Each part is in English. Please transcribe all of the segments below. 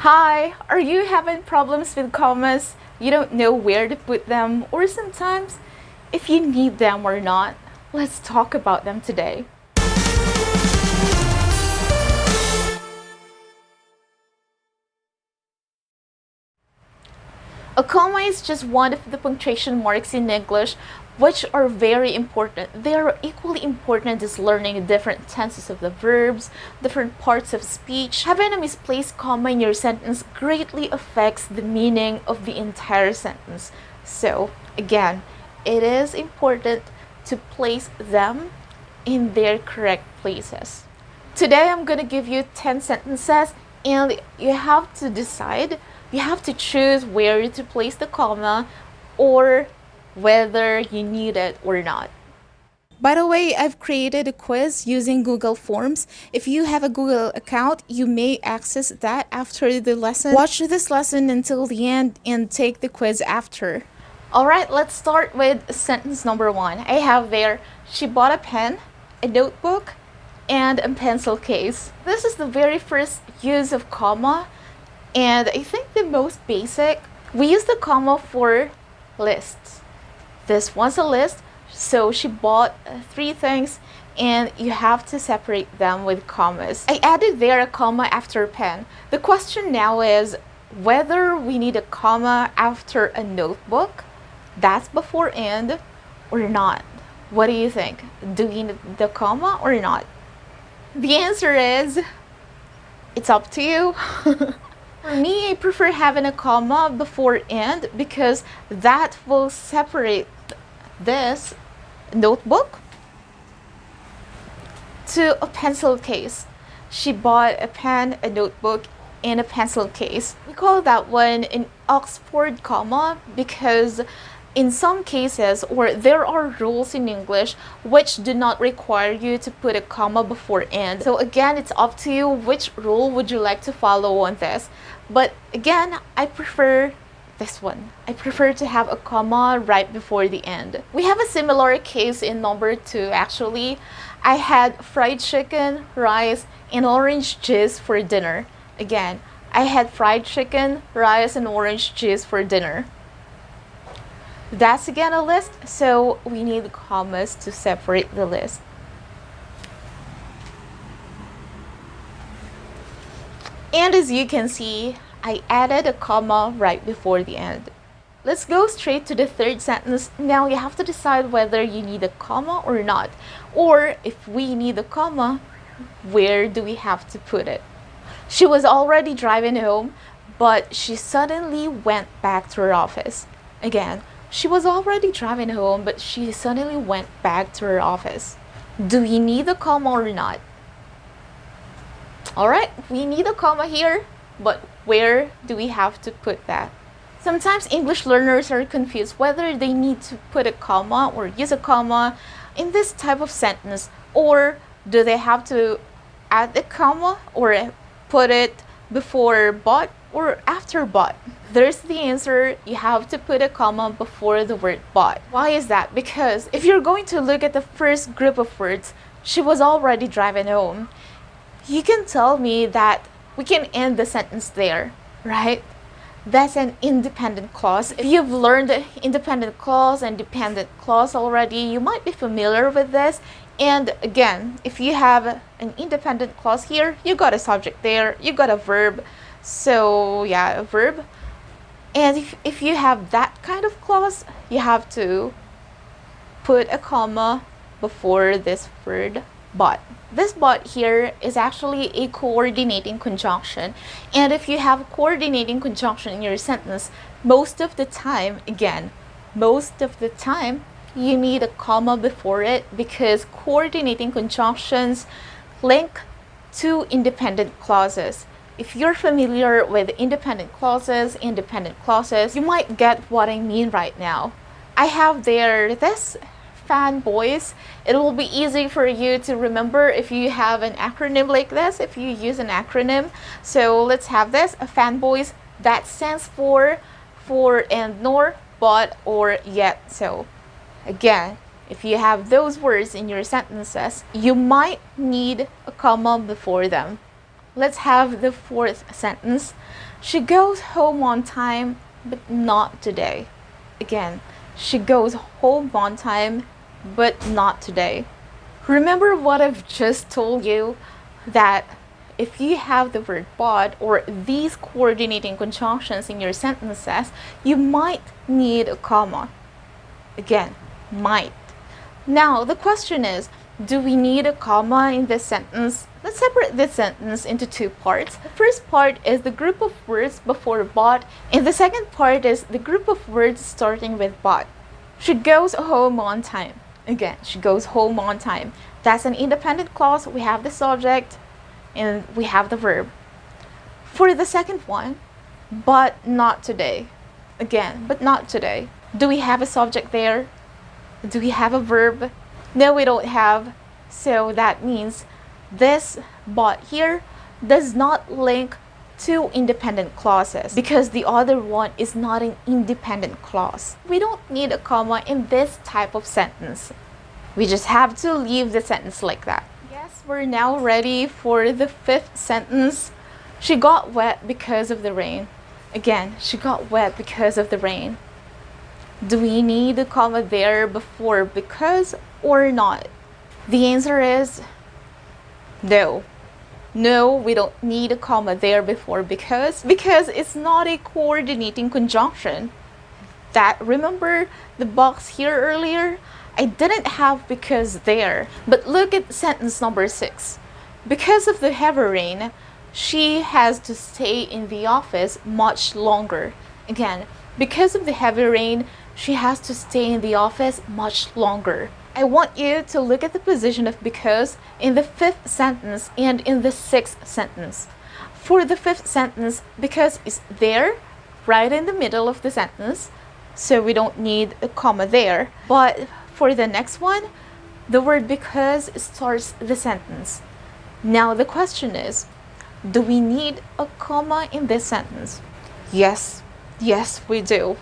Hi, are you having problems with commas? You don't know where to put them, or sometimes if you need them or not? Let's talk about them today. A comma is just one of the punctuation marks in English, which are very important. They are equally important as learning different tenses of the verbs, different parts of speech. Having a misplaced comma in your sentence greatly affects the meaning of the entire sentence. So, again, it is important to place them in their correct places. Today, I'm going to give you 10 sentences, and you have to decide. You have to choose where to place the comma or whether you need it or not. By the way, I've created a quiz using Google Forms. If you have a Google account, you may access that after the lesson. Watch this lesson until the end and take the quiz after. Alright, let's start with sentence number 1. I have there, she bought a pen, a notebook, and a pencil case. This is the very first use of comma. And I think the most basic, we use the comma for lists. This one's a list, so she bought 3 things and you have to separate them with commas. I added there a comma after pen. The question now is whether we need a comma after a notebook, that's before and, or not. What do you think? Do we need the comma or not? The answer is, it's up to you. For me, I prefer having a comma before and because that will separate this notebook to a pencil case. She bought a pen, a notebook, and a pencil case. We call that one an Oxford comma because in some cases, or there are rules in English which do not require you to put a comma before and. So again, it's up to you which rule would you like to follow on this. But again, I prefer this one. I prefer to have a comma right before the end. We have a similar case in number 2 actually. I had fried chicken, rice, and orange juice for dinner. Again, I had fried chicken, rice, and orange juice for dinner. That's again a list, so we need commas to separate the list. And as you can see, I added a comma right before the end. Let's go straight to the third sentence. Now you have to decide whether you need a comma or not. Or if we need a comma, where do we have to put it? She was already driving home, but she suddenly went back to her office. Again, she was already driving home, but she suddenly went back to her office. Do we need a comma or not? Alright, we need a comma here, but where do we have to put that? Sometimes English learners are confused whether they need to put a comma or use a comma in this type of sentence, or do they have to add a comma or put it before but or after but? There's the answer. You have to put a comma before the word but. Why is that? Because if you're going to look at the first group of words, she was already driving home, you can tell me that we can end the sentence there, right? That's an independent clause. If you've learned independent clause and dependent clause already, you might be familiar with this. And again, if you have an independent clause here, you got a subject there, you got a verb. So yeah, a verb. And if you have that kind of clause, you have to put a comma before this word but. This but here is actually a coordinating conjunction. And if you have a coordinating conjunction in your sentence, most of the time, again, most of the time, you need a comma before it because coordinating conjunctions link two independent clauses. If you're familiar with independent clauses, you might get what I mean right now. I have there this fanboys. It will be easy for you to remember if you have an acronym like this, if you use an acronym. So let's have this, a fanboys. That stands for and nor, but, or yet. So again, if you have those words in your sentences, you might need a comma before them. let's have the fourth sentence. She goes home on time, but not today. Again, she goes home on time, but not today. Remember what I've just told you, that if you have the word but or these coordinating conjunctions in your sentences, you might need a comma. Again, might. Now, the question is, do we need a comma in this sentence? Let's separate this sentence into two parts. The first part is the group of words before but, and the second part is the group of words starting with but. She goes home on time. Again, she goes home on time. That's an independent clause. We have the subject and we have the verb. For the second one, but not today. Again, but not today. Do we have a subject there? Do we have a verb? No, we don't have. So that means this but here does not link two independent clauses because the other one is not an independent clause. We don't need a comma in this type of sentence. We just have to leave the sentence like that. Yes, we're now ready for the fifth sentence. She got wet because of the rain. Again, she got wet because of the rain. Do we need a comma there before because or not? The answer is no. No, we don't need a comma there before because it's not a coordinating conjunction. That, remember the box here earlier? I didn't have because there, but look at sentence number 6. Because of the heavy rain, she has to stay in the office much longer. Again, because of the heavy rain, she has to stay in the office much longer. I want you to look at the position of because in the 5th sentence and in the 6th sentence. For the 5th sentence, because is there, right in the middle of the sentence, so we don't need a comma there. But for the next one, the word because starts the sentence. Now the question is, do we need a comma in this sentence? Yes, we do.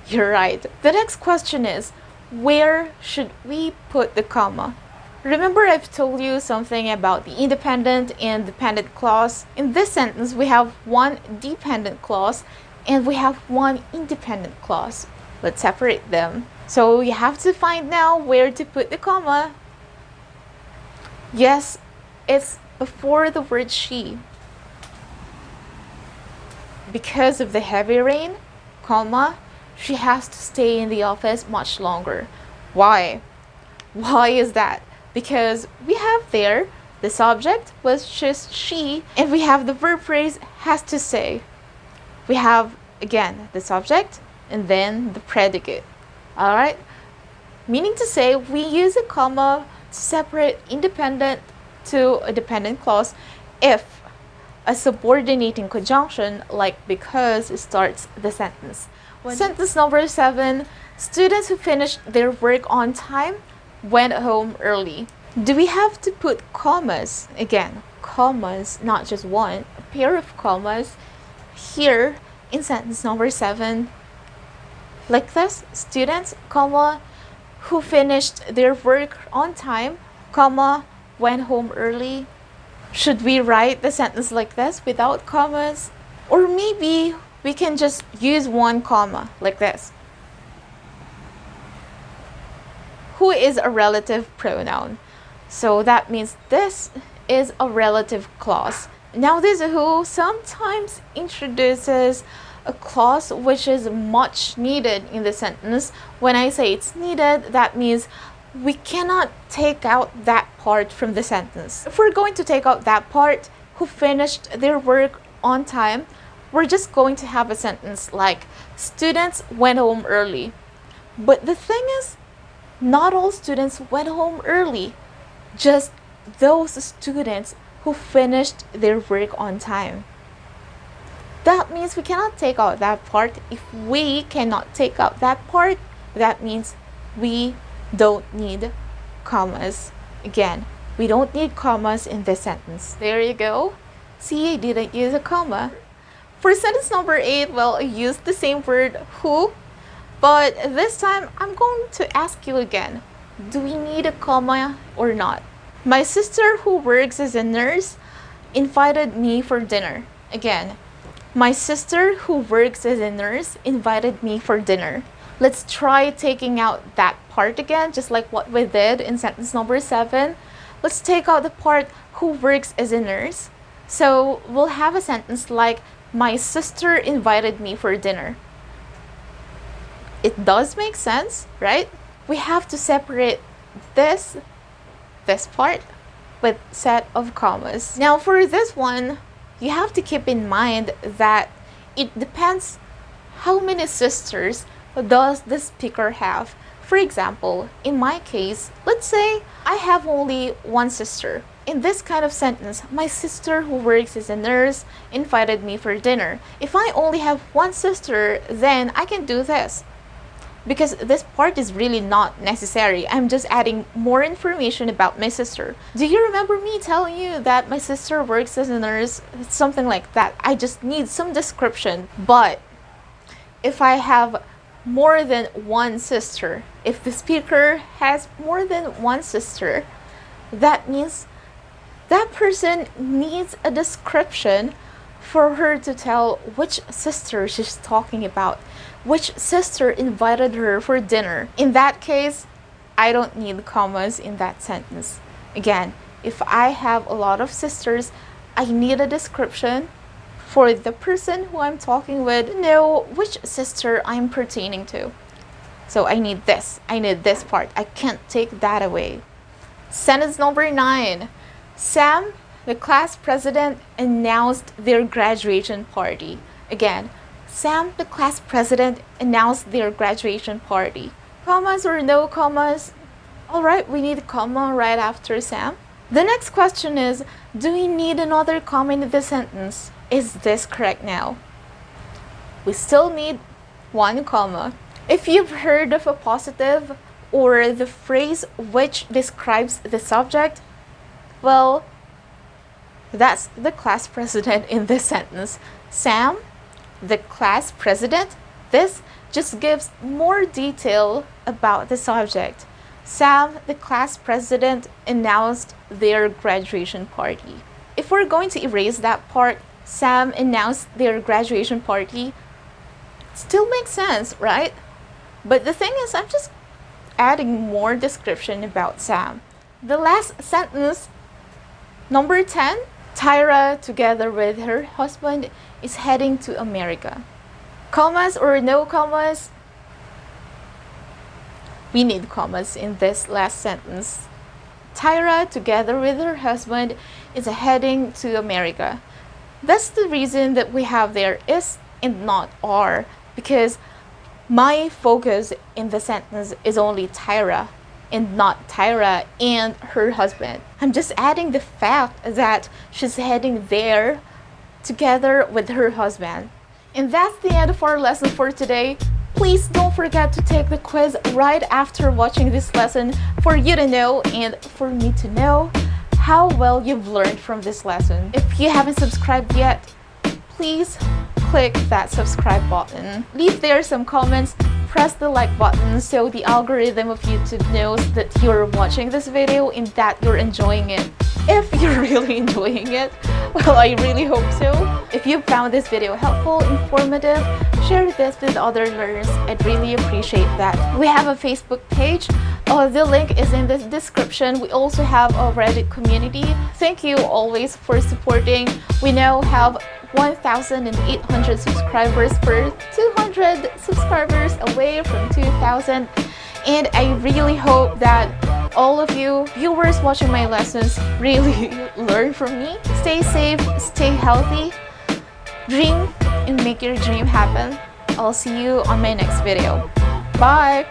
You're right. The next question is, where should we put the comma? Remember I've told you something about the independent and dependent clause. In this sentence, we have one dependent clause and we have one independent clause. Let's separate them. So you have to find now where to put the comma. Yes, it's before the word she. Because of the heavy rain, comma, she has to stay in the office much longer. Why? Why is that? Because we have there the subject was just she, and we have the verb phrase has to say. We have again the subject and then the predicate. All right? Meaning to say we use a comma to separate independent to a dependent clause if a subordinating conjunction like because starts the sentence. Sentence number 7, students who finished their work on time went home early. Do we have to put commas? Again, commas, not just one, a pair of commas here in sentence number 7. Like this, students, comma, who finished their work on time, comma, went home early. Should we write the sentence like this without commas? Or maybe we can just use one comma like this. Who is a relative pronoun? So that means this is a relative clause. Now this who sometimes introduces a clause which is much needed in the sentence. When I say it's needed, that means we cannot take out that part from the sentence. If we're going to take out that part, who finished their work on time, we're just going to have a sentence like, students went home early. But the thing is, not all students went home early, just those students who finished their work on time. That means we cannot take out that part. If we cannot take out that part, that means we don't need commas. Again, we don't need commas in this sentence. There you go. See, I didn't use a comma. For sentence number 8, well, I used the same word, who, but this time I'm going to ask you again, do we need a comma or not? My sister who works as a nurse invited me for dinner. Again, my sister who works as a nurse invited me for dinner. Let's try taking out that part again, just like what we did in sentence number 7. Let's take out the part who works as a nurse. So we'll have a sentence like, my sister invited me for dinner. It does make sense, right? We have to separate this part with set of commas. Now for this one, you have to keep in mind that it depends how many sisters does the speaker have. For example, in my case, let's say I have only one sister. In this kind of sentence, my sister who works as a nurse invited me for dinner. If I only have one sister, then I can do this, because this part is really not necessary. I'm just adding more information about my sister. Do you remember me telling you that my sister works as a nurse? Something like that. I just need some description. But if I have more than one sister, if the speaker has more than one sister, that means that person needs a description for her to tell which sister she's talking about, which sister invited her for dinner. In that case, I don't need commas in that sentence. Again, if I have a lot of sisters, I need a description for the person who I'm talking with to know which sister I'm pertaining to. So I need this part. I can't take that away. Sentence number 9. Sam, the class president, announced their graduation party. Again, Sam, the class president, announced their graduation party. Commas or no commas? Alright, we need a comma right after Sam. The next question is, do we need another comma in the sentence? Is this correct now? We still need one comma. If you've heard of appositive or the phrase which describes the subject, well, that's the class president in this sentence. Sam, the class president. This just gives more detail about the subject. Sam, the class president, announced their graduation party. If we're going to erase that part, Sam announced their graduation party, still makes sense, right? But the thing is, I'm just adding more description about Sam. The last sentence, number 10, Tyra, together with her husband, is heading to America. Commas or no commas? We need commas in this last sentence. Tyra, together with her husband, is heading to America. That's the reason that we have there is and not are, because my focus in the sentence is only Tyra and not Tyra and her husband. I'm just adding the fact that she's heading there together with her husband. And that's the end of our lesson for today. Please don't forget to take the quiz right after watching this lesson for you to know and for me to know how well you've learned from this lesson. If you haven't subscribed yet, please click that subscribe button. Leave there some comments, press the like button so the algorithm of YouTube knows that you're watching this video and that you're enjoying it. If you're really enjoying it, well, I really hope so. If you found this video helpful, informative, share this with other learners. I'd really appreciate that. We have a Facebook page. The link is in the description. We also have a Reddit community. Thank you always for supporting. We now have 1,800 subscribers. For 200 subscribers away from 2,000. And I really hope that all of you viewers watching my lessons really learn from me. Stay safe, stay healthy, dream and make your dream happen. I'll see you on my next video. Bye!